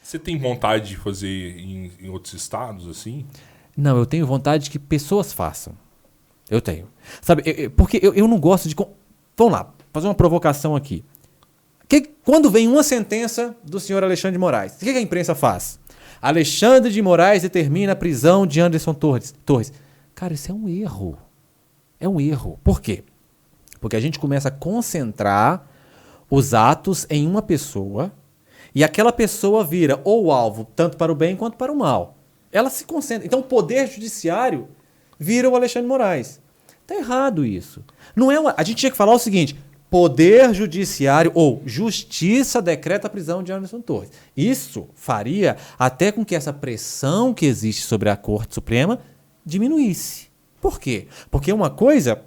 Você tem vontade de fazer em outros estados, assim? Não, eu tenho vontade de que pessoas façam. Eu tenho. Sabe, porque eu não gosto de... Vamos lá, fazer uma provocação aqui. Quando vem uma sentença do senhor Alexandre de Moraes, o que a imprensa faz? Alexandre de Moraes determina a prisão de Anderson Torres. Cara, isso é um erro. É um erro. Por quê? Porque a gente começa a concentrar os atos em uma pessoa e aquela pessoa vira ou alvo tanto para o bem quanto para o mal. Ela se concentra. Então o poder judiciário vira o Alexandre de Moraes. Tá errado isso. Não é a gente tinha que falar o seguinte: poder judiciário ou justiça decreta a prisão de Anderson Torres. Isso faria até com que essa pressão que existe sobre a Corte Suprema diminuísse. Por quê? Porque uma coisa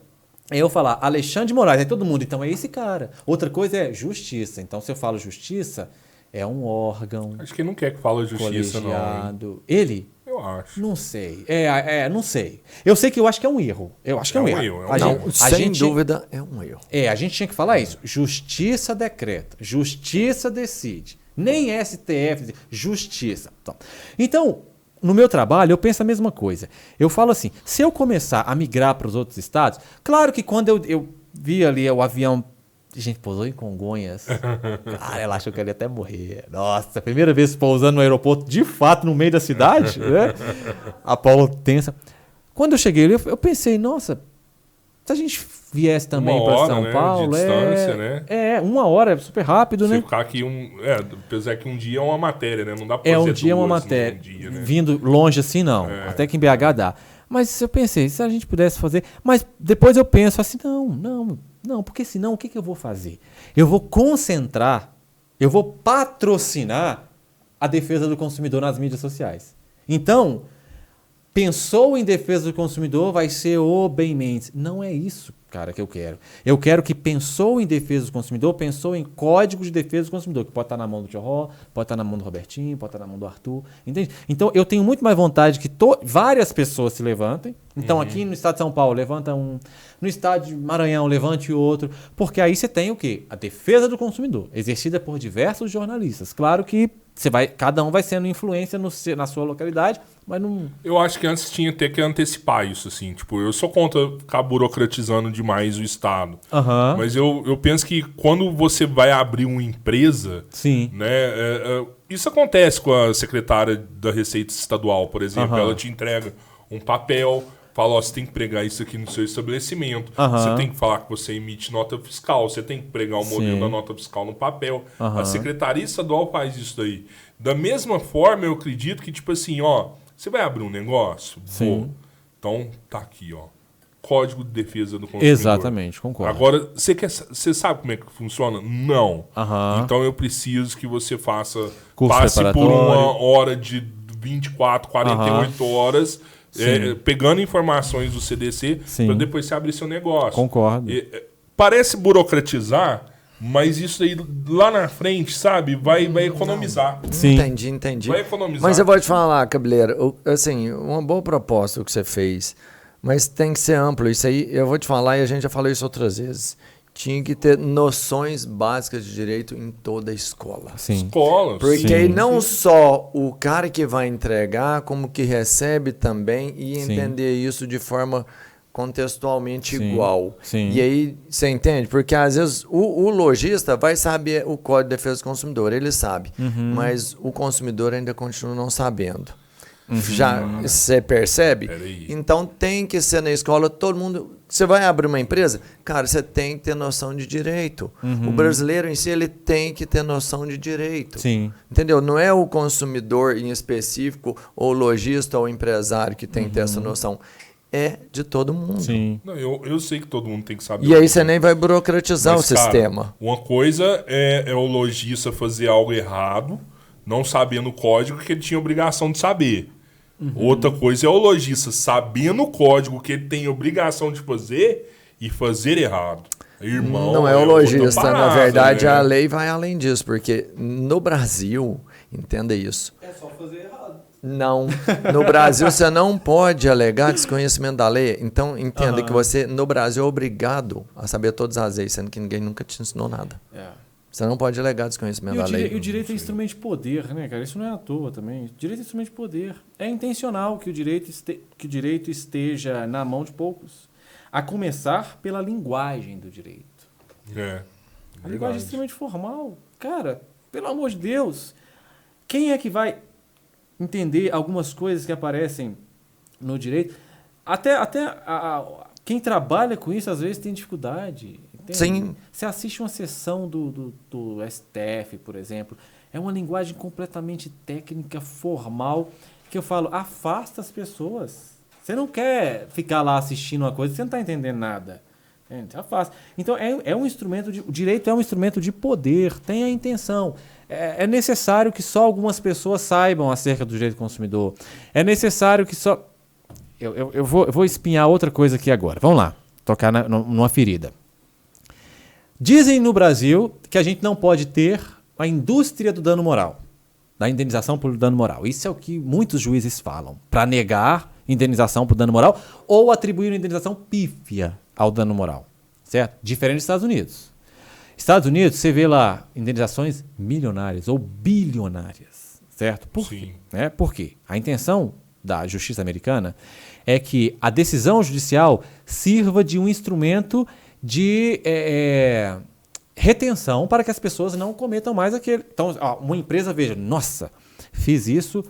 é eu falar Alexandre de Moraes, aí todo mundo, então é esse cara. Outra coisa é justiça. Então se eu falo justiça, é um órgão. Acho que ele não quer que fale justiça, colegiado. não. Hein? Ele? Eu acho. Não sei. Não sei. Eu sei que eu acho que é um erro. Eu acho que é um erro. Sem dúvida é um erro. A gente tinha que falar isso. Justiça decreta. Justiça decide. Nem STF. Justiça. Então, no meu trabalho, eu penso a mesma coisa. Eu falo assim, se eu começar a migrar para os outros estados, claro que quando eu vi ali o avião, a gente pousou em Congonhas. Cara, ela achou que ele ia até morrer. Nossa, a primeira vez pousando no aeroporto, de fato, no meio da cidade, né? A Paula tensa. Quando eu cheguei ali, eu pensei, nossa, se a gente viesse também para São Paulo... De distância, né? 1 hora, é super rápido, né? Ficar aqui apesar que um dia é uma matéria, né? Não dá pra fazer um dia é uma matéria. Dia, né? Vindo longe assim, não. Até que em BH dá. Mas eu pensei, se a gente pudesse fazer... Mas depois eu penso assim, não, porque senão o que eu vou fazer? Eu vou concentrar, eu vou patrocinar a defesa do consumidor nas mídias sociais. Então, pensou em defesa do consumidor, vai ser o Ben Mendes. Não é isso, cara, que eu quero. Eu quero que pensou em defesa do consumidor, pensou em código de defesa do consumidor, que pode estar na mão do Tchorró, pode estar na mão do Robertinho, pode estar na mão do Arthur. Entende? Então, eu tenho muito mais vontade que várias pessoas se levantem. Então, aqui no estado de São Paulo, levanta um. No estado de Maranhão, levante outro. Porque aí você tem o quê? A defesa do consumidor, exercida por diversos jornalistas. Claro que cada um vai sendo influência na sua localidade, mas não... Eu acho que antes tinha até que antecipar isso, assim. Tipo, eu sou contra ficar burocratizando demais o Estado. Mas eu penso que quando você vai abrir uma empresa... Sim. Né, isso acontece com a secretária da Receita Estadual, por exemplo. Ela te entrega um papel... Fala, você tem que pregar isso aqui no seu estabelecimento. Você tem que falar que você emite nota fiscal. Você tem que pregar o modelo da nota fiscal no papel. A Secretaria Estadual faz isso daí. Da mesma forma, eu acredito que, tipo assim, você vai abrir um negócio? Sim. Vou. Então, tá aqui, Código de Defesa do Consumidor. Exatamente, concordo. Agora, você sabe como é que funciona? Não. Então, eu preciso que você passe por uma hora de 24, 48 horas... pegando informações do CDC para depois você abrir seu negócio. Concordo. Parece burocratizar, mas isso aí lá na frente, sabe, vai economizar. Sim. Entendi. Vai economizar. Mas eu vou te falar, Cabeleiro, assim, uma boa proposta o que você fez, mas tem que ser amplo. Isso aí, eu vou te falar, e a gente já falou isso outras vezes. Tinha que ter noções básicas de direito em toda a escola. Sim. Escola. Porque não só o cara que vai entregar, como que recebe também e entender isso de forma contextualmente igual. Sim. E aí, você entende? Porque às vezes o lojista vai saber o Código de Defesa do Consumidor, ele sabe, mas o consumidor ainda continua não sabendo. Já você percebe? Então tem que ser na escola, todo mundo... Você vai abrir uma empresa, cara, você tem que ter noção de direito. O brasileiro em si, ele tem que ter noção de direito. Sim. Entendeu? Não é o consumidor em específico, ou o lojista, ou o empresário que tem que ter essa noção. É de todo mundo. Sim. Não, eu sei que todo mundo tem que saber. E aí você nem vai burocratizar o sistema. Cara, uma coisa é o lojista fazer algo errado, não sabendo o código que ele tinha obrigação de saber. Outra coisa é o lojista sabendo o código que ele tem obrigação de fazer e fazer errado. Irmão, não é o lojista, parada, na verdade, né? a lei vai além disso, porque no Brasil, entenda isso. É só fazer errado. Não. No Brasil, você não pode alegar desconhecimento da lei. Então, entenda que você, no Brasil, é obrigado a saber todas as leis, sendo que ninguém nunca te ensinou nada. Você não pode alegar desconhecimento da lei. E o direito é instrumento de poder, né, cara? Isso não é à toa também. O direito é instrumento de poder. É intencional que o direito esteja na mão de poucos. A começar pela linguagem do direito. A linguagem é extremamente formal. Cara, pelo amor de Deus. Quem é que vai entender algumas coisas que aparecem no direito? Até quem trabalha com isso, às vezes, tem dificuldade. Entende? Sim. Você assiste uma sessão do STF, por exemplo, é uma linguagem completamente técnica, formal, que eu falo, afasta as pessoas. Você não quer ficar lá assistindo uma coisa, você não está entendendo nada. Afasta. Então, é um instrumento o direito é um instrumento de poder, tem a intenção. É necessário que só algumas pessoas saibam acerca do direito do consumidor. É necessário que só... Eu vou espinhar outra coisa aqui agora. Vamos lá, tocar numa ferida. Dizem no Brasil que a gente não pode ter a indústria do dano moral, da indenização por dano moral. Isso é o que muitos juízes falam, para negar indenização por dano moral ou atribuir uma indenização pífia ao dano moral, certo? Diferente dos Estados Unidos. Estados Unidos, você vê lá indenizações milionárias ou bilionárias, certo? Por quê? Por quê? A intenção da justiça americana é que a decisão judicial sirva de um instrumento de retenção para que as pessoas não cometam mais aquele... Então, uma empresa veja, nossa, fiz isso,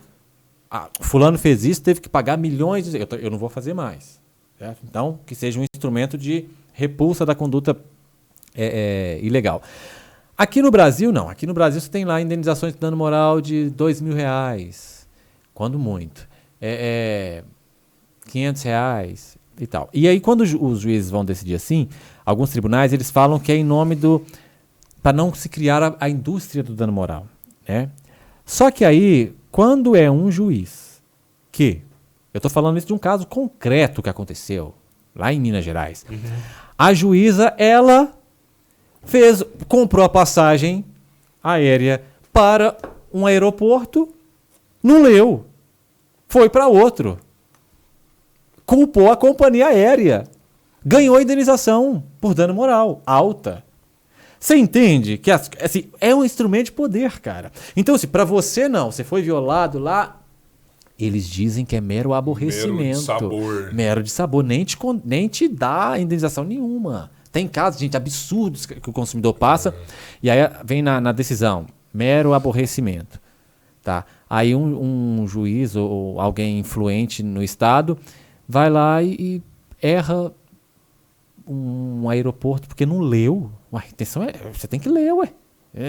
fulano fez isso, teve que pagar milhões, eu não vou fazer mais. Certo? Então, que seja um instrumento de repulsa da conduta ilegal. Aqui no Brasil, não. Aqui no Brasil você tem lá indenizações de dano moral de R$2.000, quando muito. R$500 e tal. E aí, quando os juízes vão decidir assim, alguns tribunais, eles falam que é em nome para não se criar a indústria do dano moral, né? Só que aí, quando é um juiz que... Eu estou falando isso de um caso concreto que aconteceu lá em Minas Gerais. Uhum. A juíza, ela comprou a passagem aérea para um aeroporto, não leu, foi para outro, culpou a companhia aérea, ganhou a indenização por dano moral alta. Você entende que assim, é um instrumento de poder, cara. Então, se para você não, você foi violado lá, eles dizem que é mero aborrecimento. Mero de sabor. Nem te dá indenização nenhuma. Tem casos, gente, absurdos que o consumidor passa, e aí vem na decisão, mero aborrecimento. Tá? Aí um juiz ou alguém influente no Estado vai lá e erra um aeroporto porque não leu. A intenção você tem que ler, ué.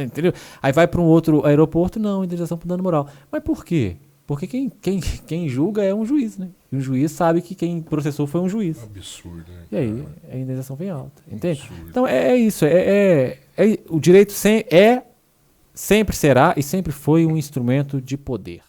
Entendeu? Aí vai para um outro aeroporto, não, indenização por dano moral. Mas por quê? Porque quem julga é um juiz, né? E o juiz sabe que quem processou foi um juiz. Absurdo, né? E aí a indenização vem alta, entende? Absurdo. Então isso. O direito sempre será e sempre foi um instrumento de poder.